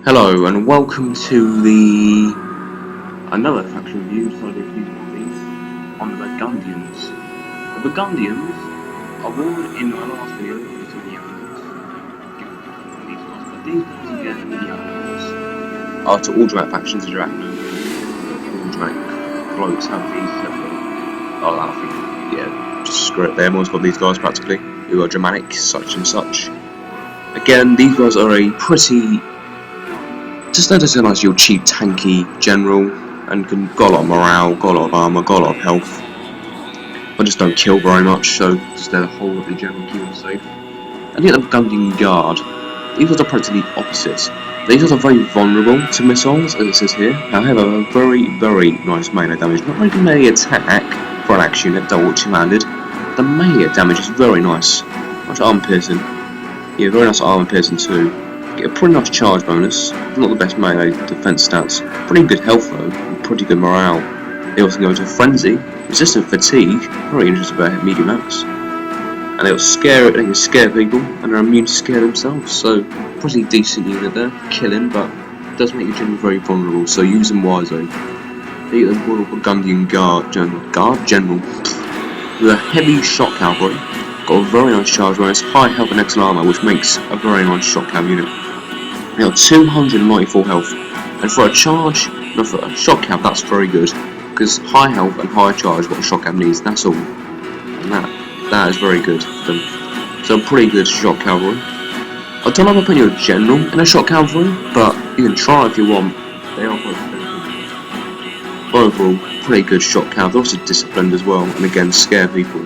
Hello and welcome to the another faction review. So I do these on the Burgundians. The Burgundians are warned in my last video to the animals. But these guys again the animals are to all dramatic factions as you're at. All dramatic blokes have these separate. Oh, I think yeah, just screw it. Everyone's got these guys practically who are dramatic such and such. Again, these guys are a pretty. Just notice a nice your cheap tanky general and got a lot of morale, got a lot of armour, got a lot of health. But just don't kill very much, so just let a whole lot of the general keep them safe. And yet the Burgundian Guard, these guys are practically the opposite. These guys are very vulnerable to missiles, as it says here. However, very, very nice melee damage. Not really melee attack for an action unit, double two-handed. The melee damage is very nice. Much armor piercing. Yeah, very nice armor piercing too. Get a pretty nice charge bonus, not the best melee defense stats, pretty good health though, and pretty good morale. They also go into frenzy, resistant fatigue, very interesting about medium axe, and they can scare people, and are immune to scare themselves, so pretty decent unit there, killing, but it does make you generally very vulnerable, so use them wisely. They get the Royal Burgundian General, with a heavy shot cavalry, got a very nice charge bonus, high health and excellent armor, which makes a very nice shot cav unit. They got 294 health, and for a charge, no, for a shot cav, that's very good, because high health and high charge is what a shot cav needs, that's all, and that is very good for them. So a pretty good shot cavalry. I don't know if I'll put you a general in a shot cavalry, but you can try if you want. They are quite expensive. But overall, pretty good shot cav, they're also disciplined as well, and again, scare people.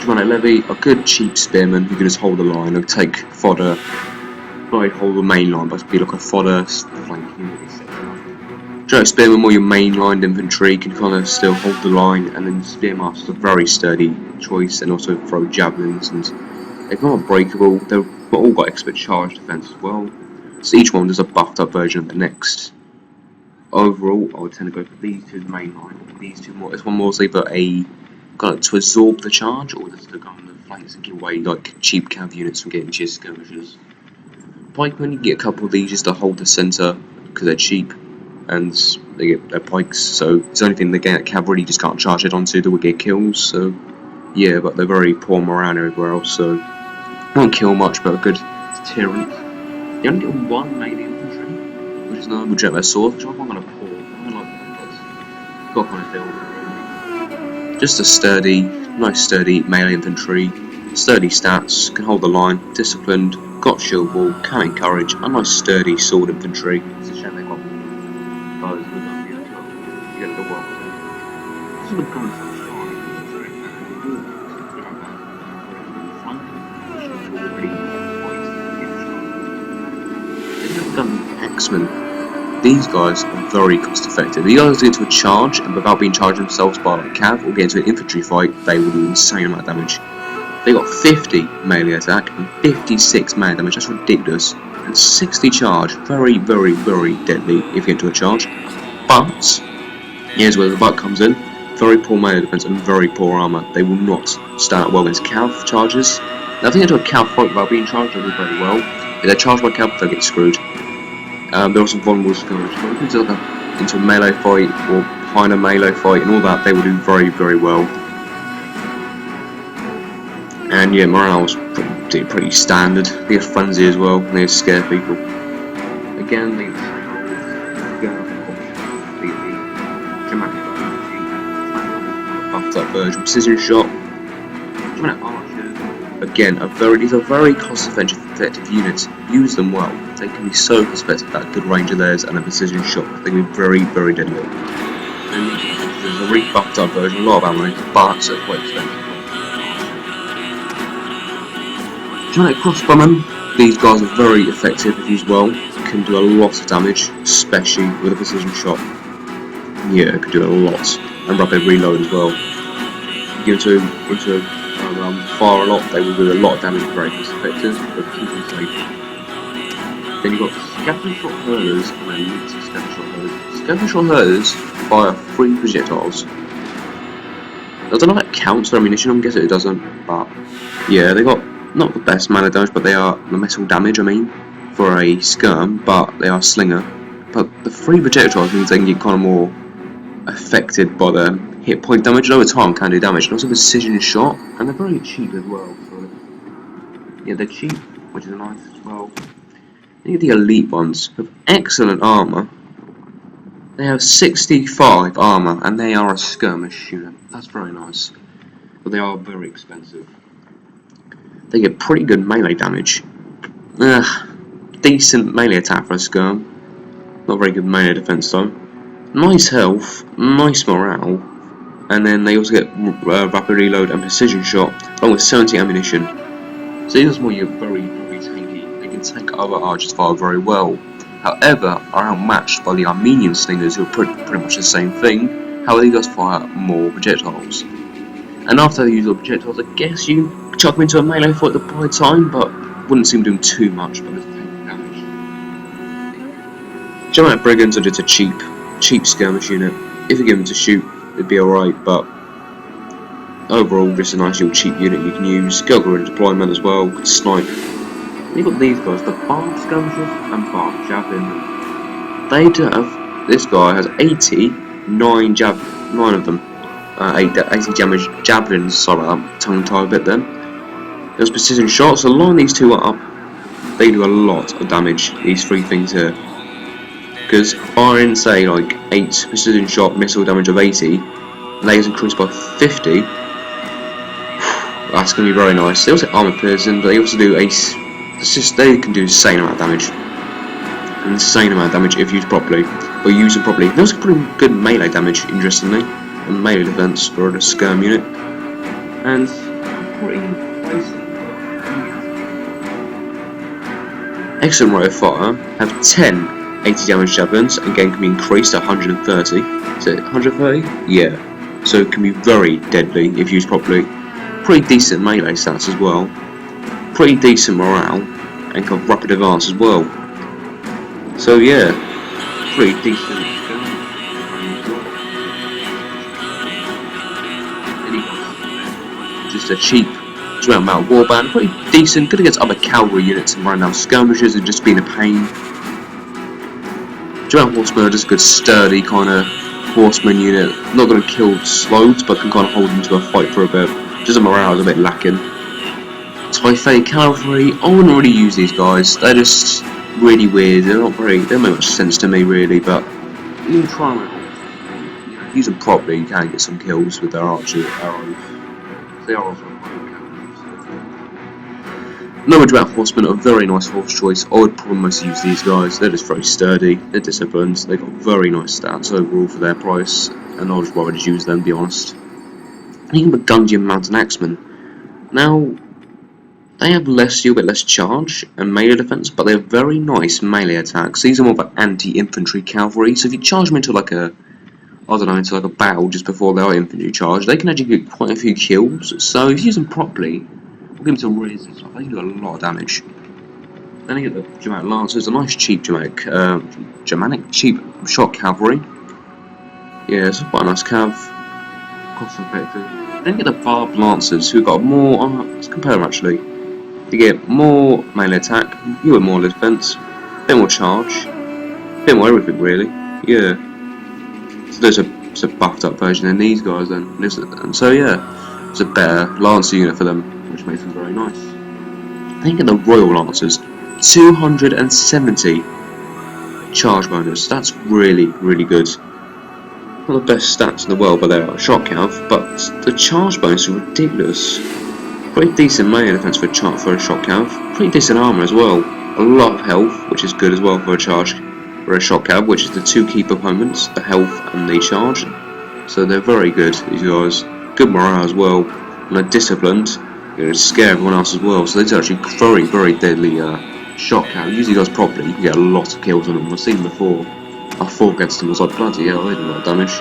Germanic Levy, a good cheap spearman who can just hold the line and take fodder. Not hold the main line, but be like a fodder flank unit, etc. Germanic Spearman, more your mainlined infantry, can kind of still hold the line, and then Spearmaster is a very sturdy choice, and also throw javelins, and they're not unbreakable. They've all got expert charge defense as well, so each one does a buffed up version of the next. Overall, I would tend to go for these two, the main line, these two more. This one more either a kind of to absorb the charge, or just to go on the flanks and give away like cheap cav units from getting cheer skirmishes. Pikemen, you get a couple of these just to hold the centre because they're cheap and they get their pikes, so it's the only thing they get cavalry you just can't charge it onto that would get kills, so yeah, but they're very poor morale everywhere else, so won't kill much but a good deterrent. You only get one melee infantry, which is another jet their sword, which I'm going to pull. I like that, got kind of feel really. Just a nice sturdy melee infantry, sturdy stats, can hold the line, disciplined, got shield wall, can encourage, a nice sturdy sword infantry. It's a shame they got those with them, you get the world. This is the gun X-Men. These guys are very cost effective. These guys get into a charge, and without being charged themselves by like cav or get into an infantry fight, they will do an insane amount of damage. They got 50 melee attack and 56 melee damage, that's ridiculous. And 60 charge, very, very, very deadly if you get into a charge. But, here's where the bug comes in. Very poor melee defense and very poor armor. They will not stand up well against cav charges. Now if they get into a cav fight without being charged, they'll do very well. If they're charged by cav, they'll get screwed. They're also vulnerable to skirmish. But if it's into a melee fight or behind a melee fight and all that, they will do very, very well. And yeah, morale's pretty standard. They get frenzy as well, and they scare people. Again, they dramatic buffed up version, precision shot, dramatic archers. Again, these are very cost-effective units. Use them well. They can be so cost-effective at good range of theirs and a precision shot. They can be very, very deadly. And there's a really buffed up version, a lot of ammo, but it's quite expensive. Giant crossbowmen, these guys are very effective if used well, can do a lot of damage, especially with a precision shot. Yeah, can do a lot, and rapid reload as well. If you into fire a lot, they will do a lot of damage, very cost effective, but keep them safe. Then you've got scatter shot hurlers and elite scatter shot hurlers. Scatter shot hurlers fire 3 projectiles. I don't know if that counts for ammunition, I'm guessing it doesn't, but yeah, they got not the best mana damage, but they are the metal damage, I mean. for a skirm, but they are slinger. But the 3 projectiles means they can get kind of more affected by the hit point damage, and over time can do damage, and also precision shot, and they're very cheap as well. So yeah, they're cheap, which is nice as well. Then you get the elite ones with excellent armor. They have 65 armor, and they are a skirmish unit. That's very nice, but they are very expensive. They get pretty good melee damage. Decent melee attack for a skirm. Not very good melee defense though. Nice health, nice morale, and then they also get rapid reload and precision shot, along with 70 ammunition. So these are more your very tanky. They can tank other archers fire very well. However, are outmatched by the Armenian slingers, who are pretty much the same thing. However, these guys fire more projectiles. And after they use all projectiles, I guess you can chuck them into a melee fight at the right time, but wouldn't seem to do too much, but it's taking damage. Giant Brigands are just a cheap skirmish unit. If you give them to shoot, it'd be alright, but overall, just a nice little cheap unit you can use. Go in deployment as well, can snipe. You've got these guys, the Barb Skirmishers and Barb Javelin. They do have, this guy has 89 9 of them. 80 damage javelins, sorry about that, tongue-tied a bit then. There's precision shots, so line these two up, they do a lot of damage, these 3 things here. Because firing, say, like 8 precision shot missile damage of 80, layers increased by 50, that's going to be very nice. They also armor piercing, but they also do ace. They can do insane amount of damage. An insane amount of damage if used properly, or use them properly. They also pretty good melee damage, interestingly, and melee defense for a skirm unit. And pretty basic. Excellent rate of fire. Have 10 80 damage javelins, and again can be increased to 130. Is it 130? Yeah. So it can be very deadly if used properly. Pretty decent melee stats as well. Pretty decent morale, and got rapid advance as well. So yeah, pretty decent. Just a cheap amount warband, pretty decent, good against other cavalry units and running down skirmishers and just being a pain. Giant horsemen are just a good sturdy kind of horseman unit, not going to kill loads, but can kind of hold them to a fight for a bit. Just the morale is a bit lacking. Typhoid cavalry, I wouldn't really use these guys. They're just really weird. They don't make much sense to me really, but you can try them. Use them properly, you can get some kills with their archer arrows. They are also Norwich Rat Horsemen are a very nice horse choice. I would probably mostly use these guys. They're just very sturdy, they're disciplined, they've got very nice stats overall for their price, and I'd rather just use them, to be honest. And you can Burgundian Mountain Axemen. Now, they have a bit less charge and melee defense, but they have very nice melee attacks. These are more of an anti-infantry cavalry, so if you charge them into like a battle just before they are infantry charge, they can actually get quite a few kills. So if you use them properly, we'll give them some riz and stuff, they can do a lot of damage. Then you get the Germanic Lancers, a nice cheap Germanic cheap shot cavalry. Yeah, it's quite a nice cav, cost effective. Then you get the Barbed Lancers, who got more, let's compare them actually. You get more melee attack, you get more defense, a bit more charge, a bit more everything really, yeah. So there's a buffed up version in these guys then, and so yeah, it's a better Lancer unit for them, which makes them very nice. Then you get the Royal Lancers, 270 charge bonus, that's really, really good. Not the best stats in the world, but they're a shot cav, but the charge bonus is ridiculous. Pretty decent melee defense for a shot cav, pretty decent armor as well. A lot of health, which is good as well for a shot cav, which is the 2 key components, the health and the charge. So they're very good, these guys. Good morale as well, and they're disciplined. You're going to scare everyone else as well. So these are actually very, very deadly shot cav. Use these guys properly, you can get a lot of kills on them. I've seen them before. I fought against them, I was like, bloody hell, they did a lot of damage.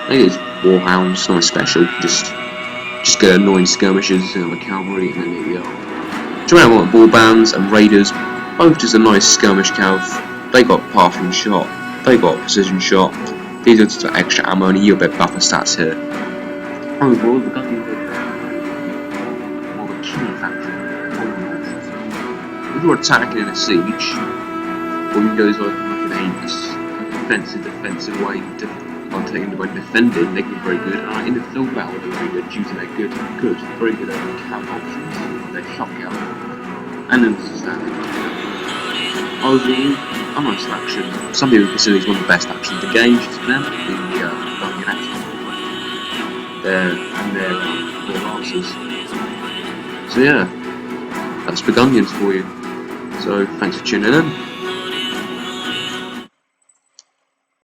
They get these warhounds, something special, just get annoying skirmishers, the cavalry, and then there you go. Join out ball bands and raiders, both just a nice skirmish cav. They got pathing shot, they got precision shot. These are just extra ammo and a little bit buffer stats here. Overall, the Burgundian Roster more of a killing faction. if you're attacking in a siege, or you go like a defensive way on taking the way defending, they can be very good. In the field battle, they're very good due to their very good camp options, their shotgun, and then standing. Overall, a nice action. Some people consider these one of the best actions in the game, just for them, the Burgundian action. And their Rosters. So yeah, that's Burgundians for you. So thanks for tuning in.